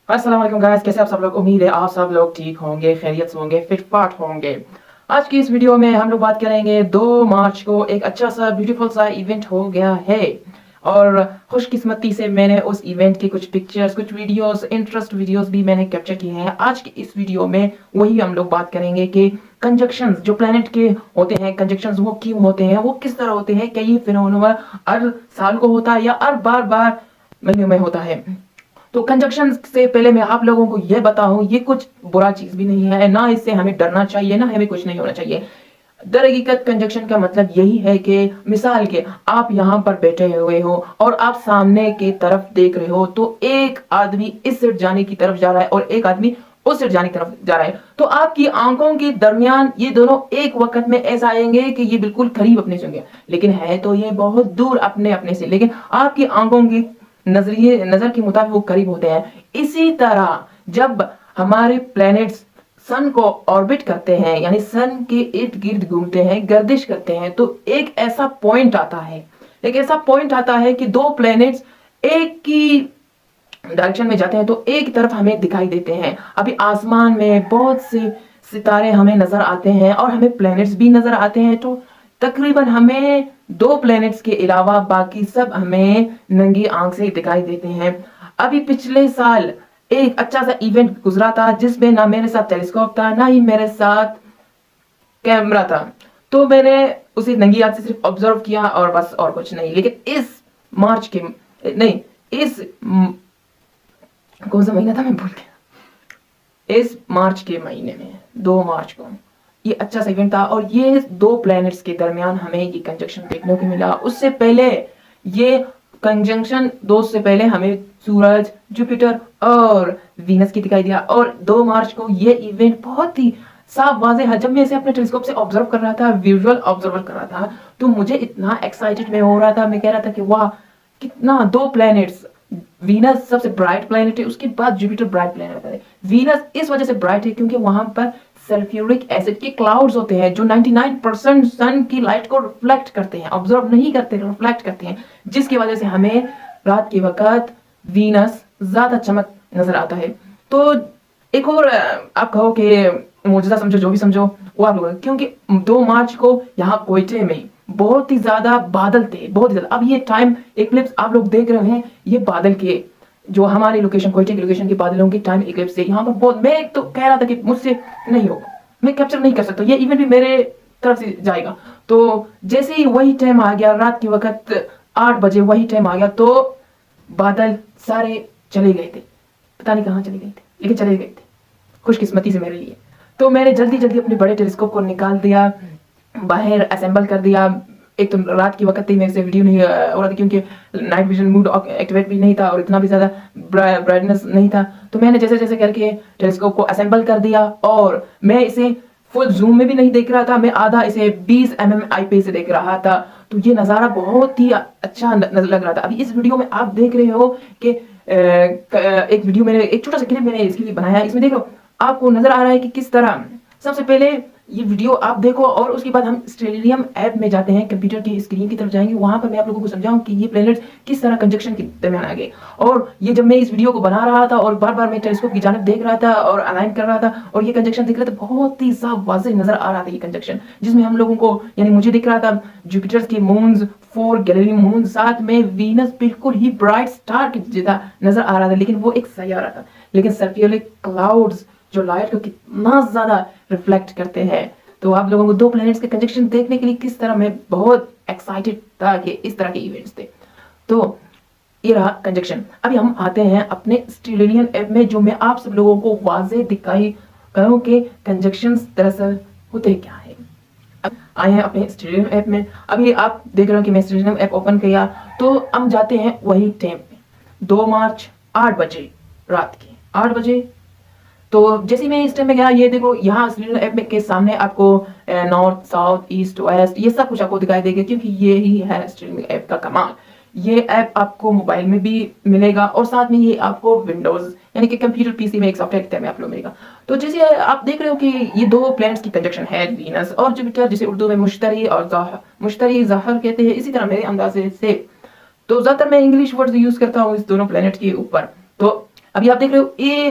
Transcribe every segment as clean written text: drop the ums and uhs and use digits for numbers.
अस्सलाम वालेकुम गाइस, कैसे आप सब लोग। उम्मीद है आप सब लोग ठीक होंगे, खैरियत से होंगे, फिट फाट होंगे। आज की इस वीडियो में हम लोग बात करेंगे 2 मार्च को एक अच्छा सा ब्यूटीफुल सा इवेंट हो गया है और खुशकिस्मती से मैंने उस इवेंट की कुछ पिक्चर्स, कुछ वीडियोस, इंटरेस्ट वीडियोस भी मैंने कैप्चर किए हैं। आज की इस वीडियो में वही हम लोग बात करेंगे कि कंजक्शंस जो प्लेनेट के होते हैं, कंजक्शंस वो क्यों होते हैं, वो किस तरह होते हैं, क्या ये फिनोमेना हर साल को होता है या हर बार बार महीने में होता है। तो कंजक्शन से पहले मैं आप लोगों को यह बताऊं, ये कुछ बुरा चीज भी नहीं है, ना इससे हमें डरना चाहिए, ना हमें कुछ नहीं होना चाहिए। दर हकीकत कंजक्शन का मतलब यही है कि मिसाल के आप यहाँ पर बैठे हुए हो और आप सामने की तरफ देख रहे हो, तो एक आदमी इस साइड जाने की तरफ जा रहा है और एक आदमी उस साइड जाने की तरफ जा रहा है। तो आपकी आंखों के दरमियान ये दोनों एक वक्त में ऐसा आएंगे कि ये बिल्कुल करीब अपने से होंगे, लेकिन है तो ये बहुत दूर अपने अपने से, लेकिन आपकी आंखों की नजरिए नजर के मुताबिक वो करीब होते हैं। इसी तरह जब हमारे प्लैनेट्स सन को ऑर्बिट करते हैं, यानी सन के इर्द गिर्द घूमते हैं, गर्दिश करते हैं, तो एक ऐसा पॉइंट आता है कि दो प्लैनेट्स एक की डायरेक्शन में जाते हैं, तो एक तरफ हमें दिखाई देते हैं। अभी आसमान में बहुत से सितारे हमें नजर आते हैं और हमें प्लैनेट्स भी नजर आते हैं, तो तकरीबन हमें 2 प्लैनेट्स के अलावा बाकी सब हमें नंगी आंख से दिखाई देते हैं। अभी पिछले साल एक अच्छा सा इवेंट गुजरा था जिसमें ना मेरे साथ टेलीस्कोप था, ना ही मेरे साथ कैमरा था, तो मैंने उसे नंगी आंख से सिर्फ ऑब्जर्व किया और बस, और कुछ नहीं। लेकिन इस मार्च के नहीं इस कौन सा महीना था मैं भूल गया, इस मार्च के महीने में 2 मार्च को ये अच्छा सा इवेंट था और ये 2 प्लैनेट्स के दरमियान हमें ये कंजंक्शन देखने को मिला। उससे पहले ये कंजंक्शन 2 से पहले हमें सूरज, जुपिटर और वीनस की दिखाई दिया, और 2 मार्च को ये इवेंट बहुत ही साफ वाज़ेह है। जब मैं इसे अपने टेलीस्कोप से ऑब्जर्व कर रहा था, विजुअल ऑब्जर्वर कर रहा था, तो मुझे इतना एक्साइटेड मैं हो रहा था, मैं कह रहा था कि वाह कितना 2 प्लैनेट्स। वीनस सबसे ब्राइट प्लैनेट है, उसके बाद जुपिटर ब्राइट प्लैनेट है। वीनस इस वजह से ब्राइट है क्योंकि वहां पर सल्फ्यूरिक एसिड के क्लाउड्स होते हैं जो 99% सन की लाइट को रिफ्लेक्ट करते हैं, ऑब्जर्व नहीं करते, रिफ्लेक्ट करते हैं, जिसकी वजह से हमें रात के वक्त वीनस ज्यादा चमक नजर आता है। तो एक और आप कहो कि मौजूदा समझो, जो भी समझो वो आप लोग, क्योंकि 2 मार्च को यहाँ कोयटे में बहुत ही ज्यादा बादल थे, बहुत ही ज्यादा। अब ये टाइम एक्लिप्स आप लोग देख रहे हैं, ये बादल के जो हमारी लोकेशन, कोयटे की लोकेशन के बादलों की टाइम एक्लिप्स से यहाँ पर बहुत, मैं तो कह रहा था कि मुझसे नहीं होगा, मैं कैप्चर नहीं कर सकता, ये इवेंट भी मेरे तरफ से जाएगा। तो जैसे ही वही टाइम आ गया, रात के वक्त 8 बजे वही टाइम आ गया, तो बादल सारे चले गए थे, पता नहीं कहाँ चले गए थे, लेकिन चले गए थे खुशकिस्मती से मेरे लिए। तो मैंने जल्दी जल्दी अपने बड़े टेलीस्कोप को निकाल दिया, बाहर असेंबल कर दिया। एक तो रात की वक्त ही मेरे से वीडियो नहीं हो रहा था क्योंकि नाइट विजन मोड एक्टिवेट भी नहीं था और इतना भी ज्यादा ब्राइटनेस नहीं था। तो मैंने जैसे जैसे करके टेलीस्कोप को असेंबल कर दिया और मैं इसे फुल जूम में भी नहीं देख रहा था, मैं आधा इसे 20 mm आईपीएस से देख रहा था। तो ये नज़ारा बहुत ही अच्छा लग रहा था। अभी इस वीडियो में आप देख रहे हो कि एक वीडियो मैंने, एक छोटा सा क्लिप मैंने इसके लिए बनाया, इसमें देखो आपको नजर आ रहा है कि किस तरह। सबसे पहले ये वीडियो आप देखो और उसके बाद हम स्टेरियम ऐप में जाते हैं, कंप्यूटर की स्क्रीन की तरफ जाएंगे, वहां पर मैं आप लोगों को समझाऊं कि ये प्लैनेट्स किस तरह कंजक्शन के दरमियान आ गए। और ये जब मैं इस वीडियो को बना रहा था और बार बार मैं टेलीस्कोप की जानिब देख रहा था और अलाइन कर रहा था और ये कंजक्शन दिख रहा था, बहुत ही साफ वाज़ेह नजर आ रहा था ये कंजक्शन, जिसमें हम लोगों को, यानी मुझे दिख रहा था जुपिटर के मून्स, 4 गैलीलियो मून, साथ में वीनस बिल्कुल ही ब्राइट स्टार की जैसा नजर आ रहा था, लेकिन वो एक सैयारा था। लेकिन सल्फ्यूरिक क्लाउड्स जो लाइट को कितना ज्यादा रिफ्लेक्ट करते हैं। तो आप लोगों को 2 प्लैनेट्स के कंजक्शन देखने के लिए किस तरह मैं बहुत एक्साइटेड था कि इस तरह के इवेंट्स थे। तो ये रहा कंजक्शन। अभी हम आते हैं अपने स्टेरियन ऐप में, जो मैं आप सब लोगों को वाज़ेह दिखाई करूं कि कंजक्शंस दरअसल होते क्या है। अब आए हैं अपने स्टेरियन ऐप में। अभी आप देख रहे हो कि मैं स्टेरियन ऐप ओपन किया, तो हम जाते हैं वही टाइम पे, 2 मार्च 8 बजे, रात के 8 बजे। तो जैसे मैं इस टाइम में गया, ये देखो यहाँ स्क्रीन ऐप में के सामने आपको नॉर्थ, साउथ, ईस्ट, वेस्ट ये सब कुछ आपको दिखाई देगा, क्योंकि ये ही है स्ट्रीमिंग ऐप का कमाल। ये ऐप आपको मोबाइल में भी मिलेगा और साथ में ये आपको विंडोज यानी कि कंप्यूटर पीसी में एक सॉफ्टवेयर के में आप लोग मिलेगा। तो जैसे आप देख रहे हो कि ये 2 प्लैनेट्स की कंजक्शन है, वीनस और जुपिटर, जिसे उर्दू में मुश्तरी और मुश्तरी ज़हर कहते हैं, इसी तरह मेरे अंदाजे से। तो ज्यादातर मैं इंग्लिश वर्ड्स यूज करता हूँ इस दोनों प्लैनेट के ऊपर। तो अभी आप देख रहे हो ये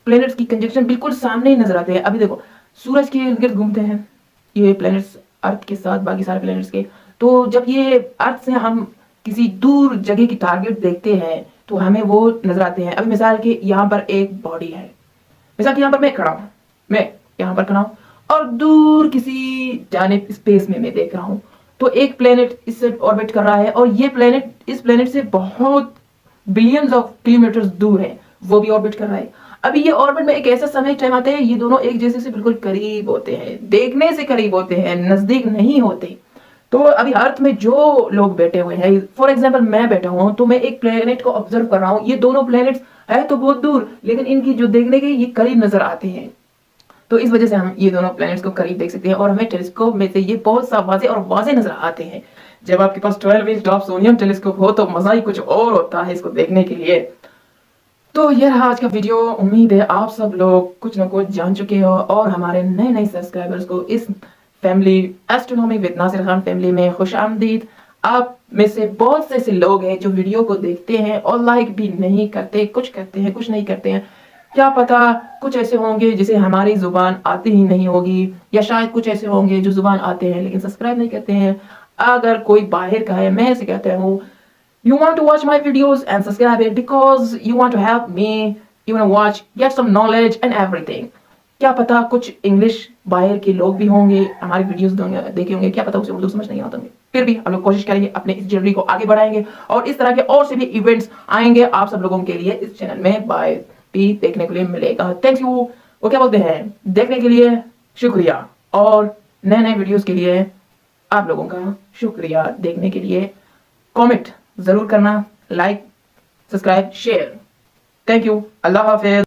प्लैनेट्स की कंजक्शन बिल्कुल सामने ही नजर आते हैं। अभी देखो सूरज के इर्द गिर्द घूमते हैं ये प्लैनेट्स अर्थ के साथ बाकी सारे प्लैनेट्स के। तो जब ये अर्थ से हम किसी दूर जगह की टारगेट देखते हैं तो हमें वो नजर आते हैं। अभी मिसाल के यहाँ पर एक बॉडी है, मिसाल के यहाँ पर मैं खड़ा हूँ, मैं यहाँ पर खड़ा हूँ और दूर किसी जानिब स्पेस में मैं देख रहा हूँ तो एक प्लेनेट इससे ऑर्बिट कर रहा है और ये प्लेनेट इस प्लेनेट से बहुत बिलियंस ऑफ किलोमीटर्स दूर है, वो भी ऑर्बिट कर रहा है। अभी ये ऑर्बिट में एक ऐसा समय टाइम आता है ये दोनों एक जैसे से बिल्कुल करीब होते हैं, देखने से करीब होते हैं, नजदीक नहीं होते। तो अभी अर्थ में जो लोग बैठे हुए हैं, फॉर एग्जाम्पल मैं बैठा हूं तो मैं एक प्लेनेट को ऑब्जर्व कर रहा हूं, ये दोनों प्लेनेट्स है तो बहुत दूर लेकिन इनकी जो देखने के ये करीब नजर आते हैं। तो इस वजह से हम ये दोनों प्लैनेट्स को करीब देख सकते हैं और हमें टेलीस्कोप में से ये बहुत सा वाजे और वाजे नजर आते हैं। जब आपके पास 12 इंच डॉप्सोनियम टेलीस्कोप हो तो मजा ही कुछ और होता है इसको देखने के लिए। तो ये रहा आज का वीडियो। उम्मीद है आप सब लोग कुछ ना कुछ जान चुके हो और हमारे नए नए सब्सक्राइबर्स को इस family astronomy with Nasir Khan family में खुश आमदीद। आप में से बहुत से ऐसे लोग हैं जो वीडियो को देखते हैं और लाइक भी नहीं करते, कुछ करते हैं कुछ नहीं करते हैं। क्या पता कुछ ऐसे होंगे जिसे हमारी जुबान आती ही नहीं होगी, या शायद कुछ ऐसे होंगे जो जुबान आते हैं लेकिन सब्सक्राइब नहीं करते हैं। अगर कोई बाहर का है, मैं ऐसे कहता हूँ you want to watch my videos and subscribe it because you want to help me, you want to watch, get some knowledge and everything। क्या पता कुछ इंग्लिश बाहर के लोग भी होंगे हमारी वीडियोस देखे होंगे, क्या पता उसे उर्दू समझ नहीं आता होंगे, फिर भी हम लोग कोशिश करेंगे अपने इस जर्नी को आगे बढ़ाएंगे और इस तरह के और से भी इवेंट्स आएंगे आप सब लोगों के लिए इस चैनल में बाय भी देखने के लिए मिलेगा। थैंक यू, वो क्या बोलते हैं, देखने के लिए शुक्रिया और नए नए वीडियोस के लिए आप लोगों का शुक्रिया। देखने के लिए कमेंट जरूर करना, like subscribe share. Thank you, Allah Hafiz.